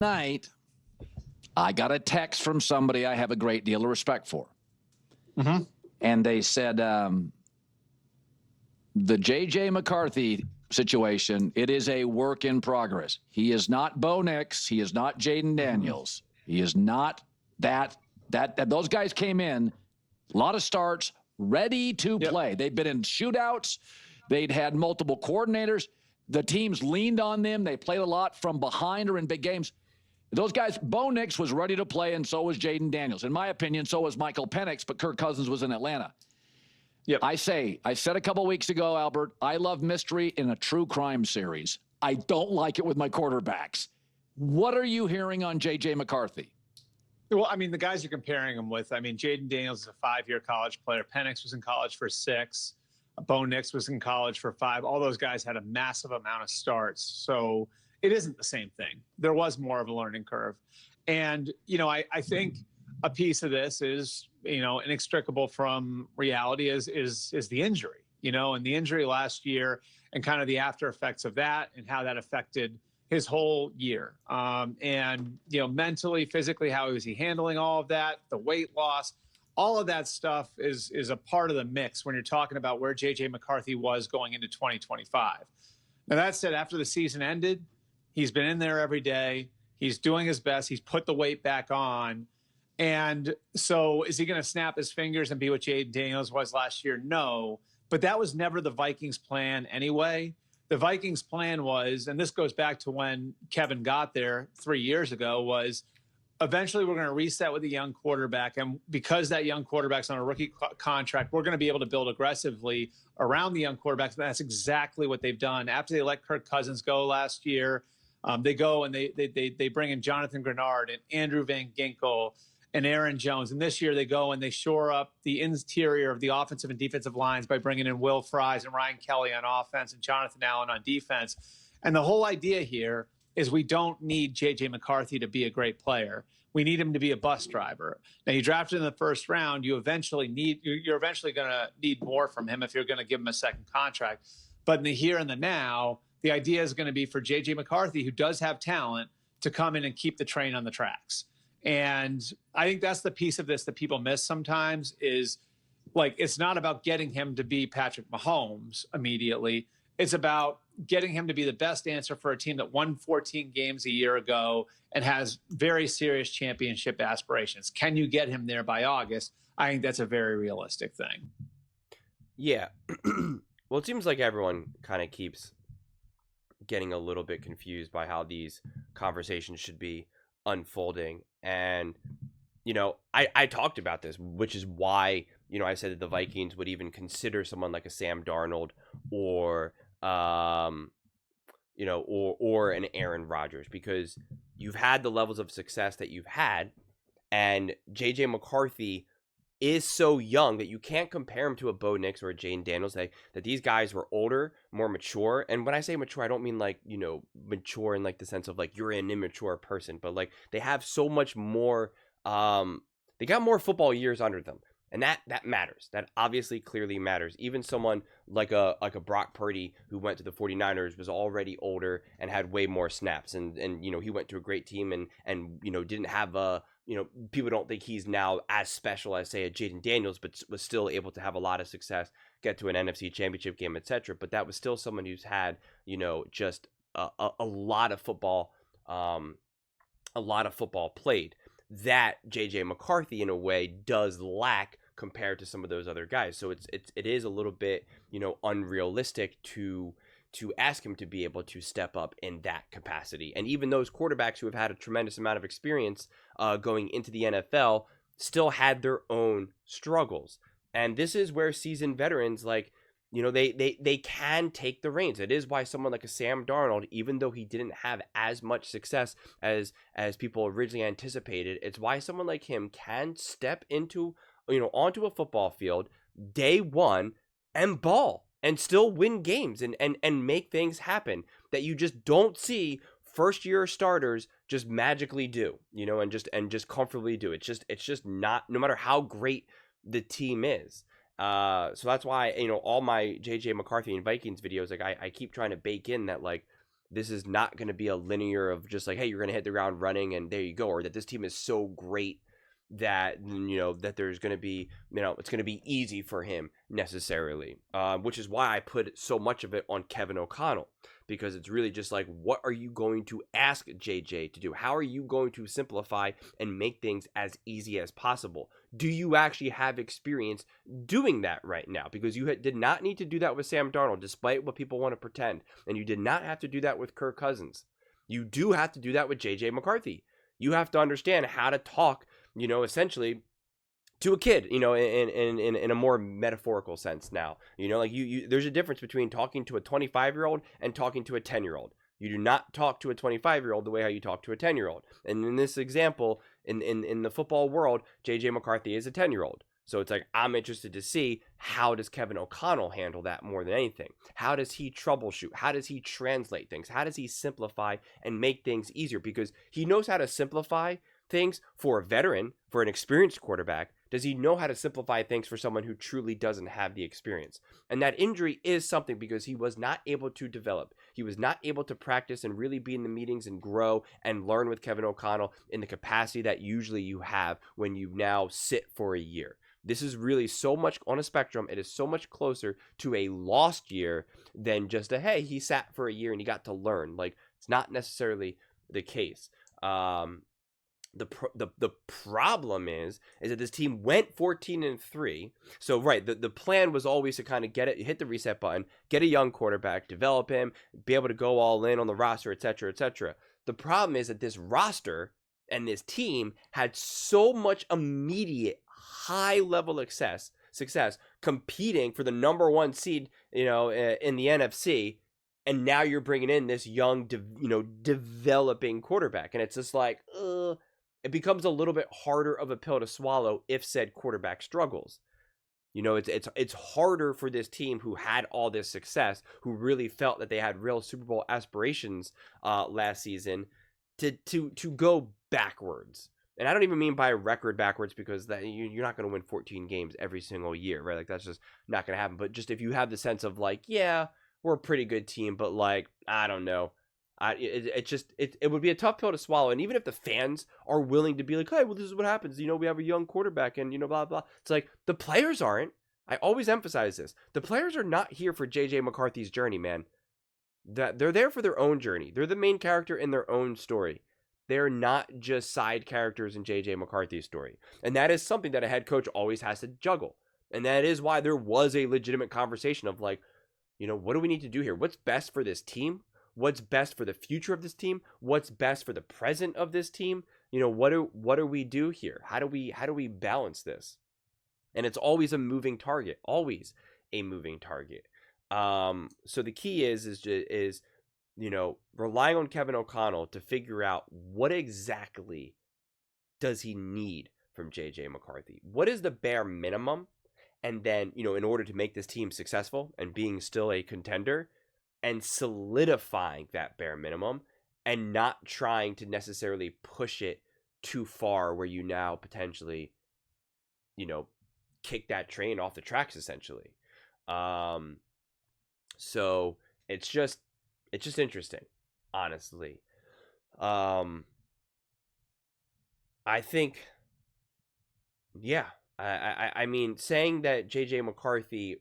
night, I got a text from somebody I have a great deal of respect for. Mm-hmm. And they said, the J.J. McCarthy situation, it is a work in progress. He is not Bo Nix. He is not Jaden Daniels. He is not that. Those guys came in, a lot of starts, ready to play. They've been in shootouts. They'd had multiple coordinators. The teams leaned on them. They played a lot from behind or in big games. Those guys, Bo Nix was ready to play, and so was Jaden Daniels. In my opinion, so was Michael Penix, but Kirk Cousins was in Atlanta. Yep. I said a couple weeks ago, Albert, I love mystery in a true crime series. I don't like it with my quarterbacks. What are you hearing on J.J. McCarthy? Well, I mean, the guys you're comparing him with, I mean, Jaden Daniels is a 5-year college player. Penix was in college for 6. Bo Nix was in college for 5. All those guys had a massive amount of starts. So it isn't the same thing. There was more of a learning curve. And, I think a piece of this is, inextricable from reality is the injury, and the injury last year and kind of the after effects of that and how that affected his whole year. And, mentally, physically, how was he handling all of that, the weight loss, all of that stuff is a part of the mix when you're talking about where J.J. McCarthy was going into 2025. Now, that said, after the season ended, he's been in there every day. He's doing his best. He's put the weight back on. And so is he going to snap his fingers and be what Jaden Daniels was last year? No. But that was never the Vikings' plan anyway. The Vikings' plan was, and this goes back to when Kevin got there 3 years ago, was eventually we're going to reset with a young quarterback. And because that young quarterback's on a rookie contract, we're going to be able to build aggressively around the young quarterbacks. And that's exactly what they've done. After they let Kirk Cousins go last year, they go and they bring in Jonathan Grenard and Andrew Van Ginkel and Aaron Jones. And this year they go and they shore up the interior of the offensive and defensive lines by bringing in Will Fries and Ryan Kelly on offense and Jonathan Allen on defense. And the whole idea here is we don't need J.J. McCarthy to be a great player. We need him to be a bus driver. Now, you drafted in the first round, you're eventually going to need more from him if you're going to give him a second contract. But in the here and the now, the idea is going to be for J.J. McCarthy, who does have talent, to come in and keep the train on the tracks. And I think that's the piece of this that people miss sometimes is, like, it's not about getting him to be Patrick Mahomes immediately. It's about getting him to be the best answer for a team that won 14 games a year ago and has very serious championship aspirations. Can you get him there by August? I think that's a very realistic thing. Yeah. Well, it seems like everyone kind of keeps getting a little bit confused by how these conversations should be unfolding. And, I talked about this, which is why, I said that the Vikings would even consider someone like a Sam Darnold or, or an Aaron Rodgers, because you've had the levels of success that you've had, and J.J. McCarthy is so young that you can't compare him to a Bo Nix or a Jaden Daniels. That these guys were older, more mature. And when I say mature, I don't mean like, mature in like the sense of like you're an immature person, but like they have so much more, they got more football years under them. And that matters. That obviously clearly matters. Even someone like a Brock Purdy who went to the 49ers was already older and had way more snaps. And he went to a great team and didn't have a, people don't think he's now as special as, say, a Jaden Daniels, but was still able to have a lot of success, get to an NFC championship game, etc. But that was still someone who's had, just a lot of football, played. That J.J. McCarthy, in a way, does lack compared to some of those other guys. So it is a little bit, unrealistic to ask him to be able to step up in that capacity. And even those quarterbacks who have had a tremendous amount of experience going into the NFL still had their own struggles. And this is where seasoned veterans, like, they can take the reins. It is why someone like a Sam Darnold, even though he didn't have as much success as people originally anticipated, it's why someone like him can step into, onto a football field day one and ball and still win games and make things happen that you just don't see first year starters just magically do, and just comfortably do. It's just not, no matter how great the team is. So that's why, all my JJ McCarthy and Vikings videos, like I keep trying to bake in that, like, this is not going to be a linear of just like, hey, you're going to hit the ground running and there you go, or that this team is so great that, you know, that there's going to be, you know, it's going to be easy for him necessarily, which is why I put so much of it on Kevin O'Connell, because it's really just like, what are you going to ask JJ to do? How are you going to simplify and make things as easy as possible? Do you actually have experience doing that right now? Because you did not need to do that with Sam Darnold, despite what people want to pretend, and you did not have to do that with Kirk Cousins. You do have to do that with JJ McCarthy. You have to understand how to talk, you know, essentially to a kid, you know, in a more metaphorical sense now. You know, like you there's a difference between talking to a 25-year-old and talking to a 10-year-old. You do not talk to a 25-year-old the way how you talk to a 10-year-old. And in this example, in the football world, JJ McCarthy is a 10-year-old. So it's like, I'm interested to see, how does Kevin O'Connell handle that more than anything? How does he troubleshoot? How does he translate things? How does he simplify and make things easier? Because he knows how to simplify things for a veteran, for an experienced quarterback. Does he know how to simplify things for someone who truly doesn't have the experience? And that injury is something, because he was not able to develop. He was not able to practice and really be in the meetings and grow and learn with Kevin O'Connell in the capacity that usually you have when you now sit for a year. This is really so much on a spectrum. It is so much closer to a lost year than just a, hey, he sat for a year and he got to learn. Like, it's not necessarily the case. The problem is that this team went 14-3. So right, the plan was always to kind of hit the reset button, get a young quarterback, develop him, be able to go all in on the roster, etc., etc. The problem is that this roster and this team had so much immediate high level success competing for the number one seed, you know, in the NFC. And now you're bringing in this young, developing quarterback, and it's just like, it becomes a little bit harder of a pill to swallow if said quarterback struggles. You know, it's harder for this team who had all this success, who really felt that they had real Super Bowl aspirations last season, to go backwards. And I don't even mean by a record backwards, because that you're not going to win 14 games every single year, right? Like, that's just not going to happen. But just if you have the sense of like, yeah, we're a pretty good team, but like, I don't know. It would be a tough pill to swallow. And even if the fans are willing to be like, hey, well, this is what happens. You know, we have a young quarterback and, you know, blah, blah. It's like, the players aren't. I always emphasize this. The players are not here for JJ McCarthy's journey, man. That they're there for their own journey. They're the main character in their own story. They're not just side characters in JJ McCarthy's story. And that is something that a head coach always has to juggle. And that is why there was a legitimate conversation of like, you know, what do we need to do here? What's best for this team? What's best for the future of this team? What's best for the present of this team? You know, what do we do here? How do we balance this? And it's always a moving target, always a moving target. So the key is you know, relying on Kevin O'Connell to figure out what exactly does he need from JJ McCarthy? What is the bare minimum? And then, you know, in order to make this team successful and being still a contender, and solidifying that bare minimum and not trying to necessarily push it too far where you now potentially, you know, kick that train off the tracks essentially. So it's just interesting, honestly. I think, yeah, I mean, saying that JJ McCarthy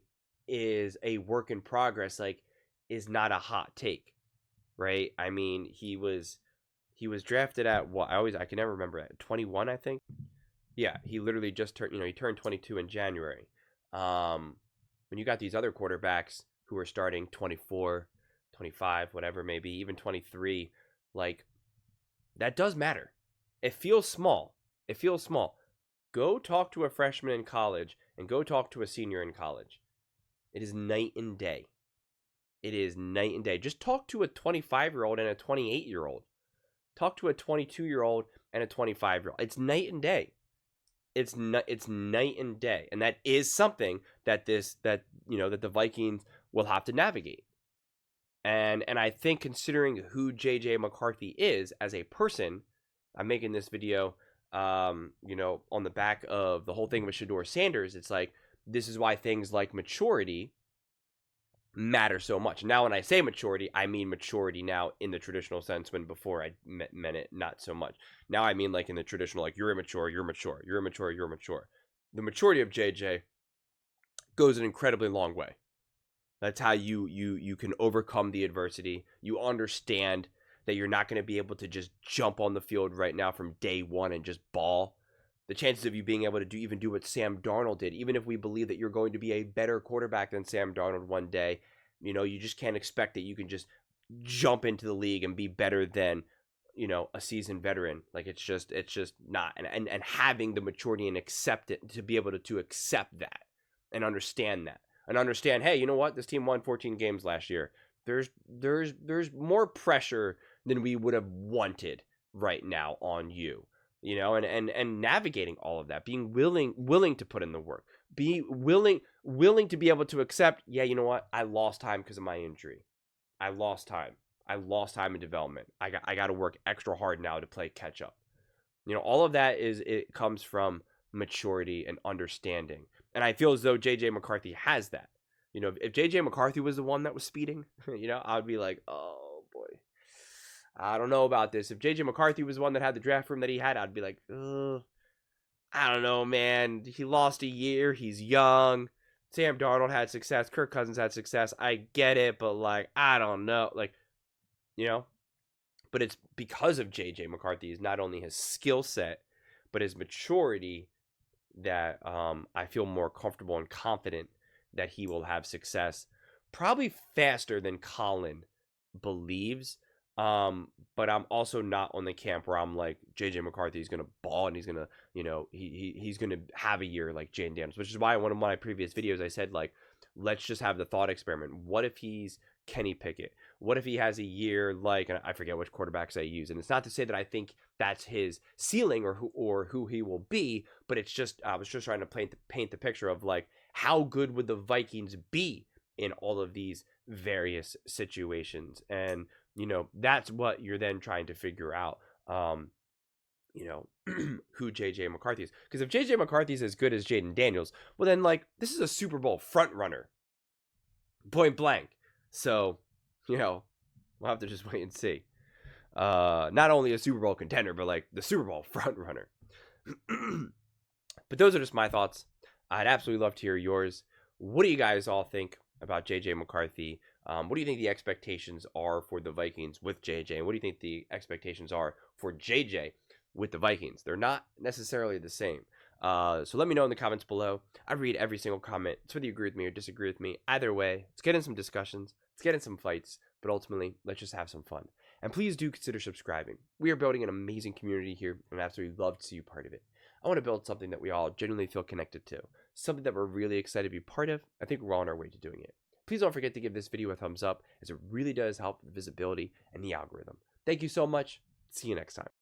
is a work in progress, like, is not a hot take, right? I mean, he was drafted at what? I can never remember that. 21, I think. Yeah, he literally just turned, you know, he turned 22 in January. When you got these other quarterbacks who are starting 24, 25, whatever, maybe even 23, like, that does matter. It feels small. It feels small. Go talk to a freshman in college and go talk to a senior in college. It is night and day. It is night and day. Just talk to a 25-year-old and a 28-year-old. Talk to a 22-year-old and a 25-year-old. It's night and day. It's night and day. And that is something that that the Vikings will have to navigate. And I think, considering who JJ McCarthy is as a person, I'm making this video you know, on the back of the whole thing with Shedeur Sanders. It's like, this is why things like maturity matter so much. Now, when I say maturity, I mean maturity now in the traditional sense, when before I meant it not so much. Now I mean like in the traditional, like you're immature, you're mature, you're immature, you're mature. The maturity of JJ goes an incredibly long way. That's how you can overcome the adversity. You understand that you're not going to be able to just jump on the field right now from day one and just ball. The chances of you being able to do what Sam Darnold did, even if we believe that you're going to be a better quarterback than Sam Darnold one day, you just can't expect that you can just jump into the league and be better than, a seasoned veteran. Like it's just not. And having the maturity and accept it, to be able to accept that and understand that. And understand, hey, you know what? This team won 14 games last year. There's more pressure than we would have wanted right now on you. And navigating all of that, being willing to put in the work, be willing to be able to accept, yeah, you know what? I lost time because of my injury. I lost time in development. I got to work extra hard now to play catch up. All of that it comes from maturity and understanding. And I feel as though JJ McCarthy has that. If JJ McCarthy was the one that was speeding, I would be like, oh boy, I don't know about this. If JJ McCarthy was the one that had the draft room that he had, I'd be like, I don't know, man. He lost a year. He's young. Sam Darnold had success. Kirk Cousins had success. I get it, but like, I don't know. Like, but it's because of JJ McCarthy's, not only his skill set, but his maturity, that I feel more comfortable and confident that he will have success probably faster than Colin believes. But I'm also not on the camp where I'm like, JJ McCarthy is going to ball and he's going to, he's going to have a year like Jaden Daniels, which is why in one of my previous videos I said, like, let's just have the thought experiment. What if he's Kenny Pickett? What if he has a year like, and I forget which quarterbacks I use, and it's not to say that I think that's his ceiling or who he will be, but it's just, I was just trying to paint the picture of like, how good would the Vikings be in all of these various situations? And that's what you're then trying to figure out, who JJ McCarthy is. Because if JJ McCarthy is as good as Jaden Daniels, well then, like, this is a Super Bowl front runner, point blank. So, we'll have to just wait and see. Not only a Super Bowl contender, but like the Super Bowl front runner. But those are just my thoughts. I'd absolutely love to hear yours. What do you guys all think about JJ McCarthy? What do you think the expectations are for the Vikings with JJ? And what do you think the expectations are for JJ with the Vikings? They're not necessarily the same. So let me know in the comments below. I read every single comment. It's whether you agree with me or disagree with me. Either way, let's get in some discussions. Let's get in some fights. But ultimately, let's just have some fun. And please do consider subscribing. We are building an amazing community here, and I absolutely love to see you part of it. I want to build something that we all genuinely feel connected to. Something that we're really excited to be part of. I think we're on our way to doing it. Please don't forget to give this video a thumbs up, as it really does help the visibility and the algorithm. Thank you so much. See you next time.